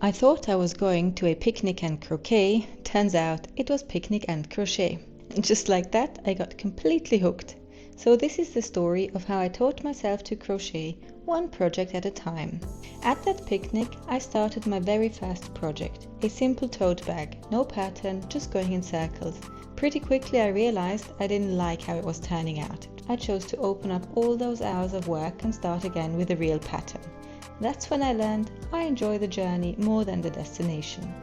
I thought I was going to a picnic and croquet. Turns out it was picnic and crochet. Just like that, I got completely hooked. So this is the story of how I taught myself to crochet one project at a time. At that picnic, I started my very first project, a simple tote bag, no pattern, just going in circles. Pretty quickly I realized I didn't like how it was turning out. I chose to open up all those hours of work and start again with a real pattern. That's when I learned I enjoy the journey more than the destination.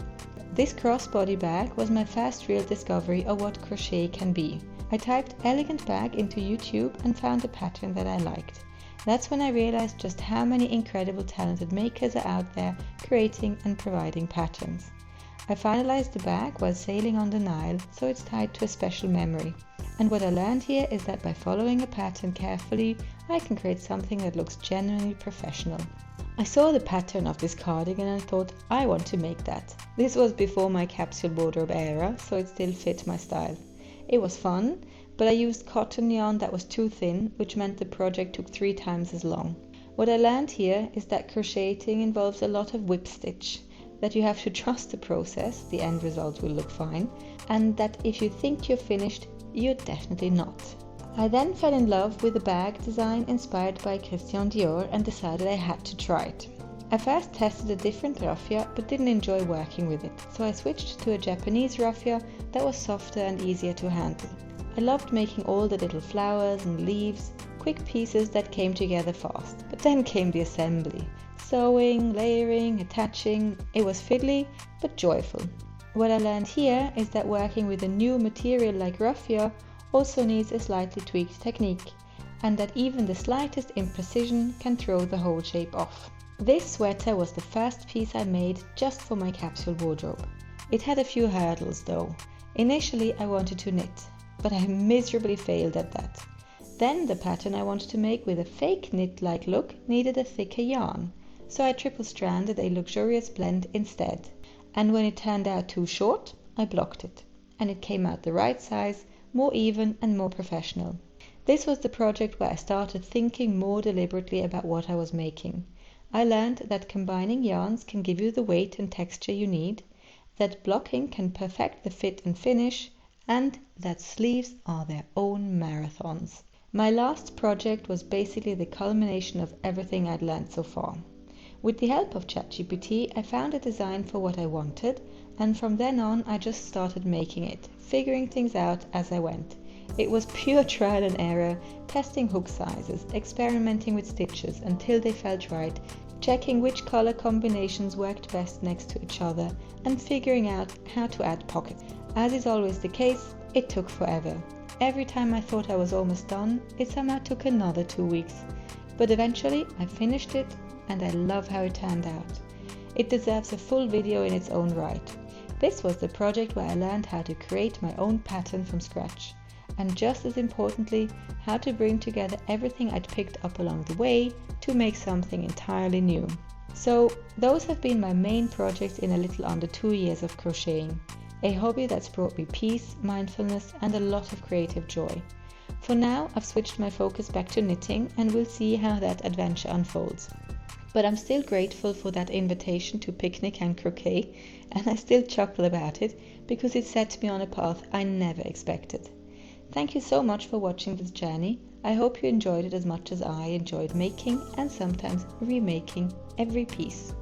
This crossbody bag was my first real discovery of what crochet can be. I typed elegant bag into YouTube and found a pattern that I liked. That's when I realized just how many incredible talented makers are out there creating and providing patterns. I finalized the bag while sailing on the Nile, so it's tied to a special memory. And what I learned here is that by following a pattern carefully, I can create something that looks genuinely professional. I saw the pattern of this cardigan and thought, I want to make that. This was before my capsule wardrobe era, so it still fit my style. It was fun, but I used cotton yarn that was too thin, which meant the project took 3 times as long. What I learned here is that crocheting involves a lot of whip stitch, that you have to trust the process, the end result will look fine, and that if you think you're finished, you're definitely not. I then fell in love with the bag design inspired by Christian Dior and decided I had to try it. I first tested a different raffia but didn't enjoy working with it, so I switched to a Japanese raffia that was softer and easier to handle. I loved making all the little flowers and leaves, quick pieces that came together fast. But then came the assembly. Sewing, layering, attaching. It was fiddly but joyful. What I learned here is that working with a new material like raffia also needs a slightly tweaked technique, and that even the slightest imprecision can throw the whole shape off. This sweater was the first piece I made just for my capsule wardrobe. It had a few hurdles though. Initially I wanted to knit, but I miserably failed at that. Then the pattern I wanted to make with a fake knit-like look needed a thicker yarn, so I triple-stranded a luxurious blend instead. And when it turned out too short, I blocked it, and it came out the right size, more even and more professional. This was the project where I started thinking more deliberately about what I was making. I learned that combining yarns can give you the weight and texture you need, that blocking can perfect the fit and finish, and that sleeves are their own marathons. My last project was basically the culmination of everything I'd learned so far. With the help of ChatGPT, I found a design for what I wanted, and from then on I just started making it, figuring things out as I went. It was pure trial and error, testing hook sizes, experimenting with stitches until they felt right, checking which color combinations worked best next to each other, and figuring out how to add pockets. As is always the case, it took forever. Every time I thought I was almost done, it somehow took another 2 weeks. But eventually I finished it, and I love how it turned out. It deserves a full video in its own right. This was the project where I learned how to create my own pattern from scratch, and just as importantly, how to bring together everything I'd picked up along the way to make something entirely new. So those have been my main projects in a little under 2 years of crocheting, a hobby that's brought me peace, mindfulness and a lot of creative joy. For now, I've switched my focus back to knitting and we'll see how that adventure unfolds. But I'm still grateful for that invitation to picnic and croquet, and I still chuckle about it because it set me on a path I never expected. Thank you so much for watching this journey. I hope you enjoyed it as much as I enjoyed making and sometimes remaking every piece.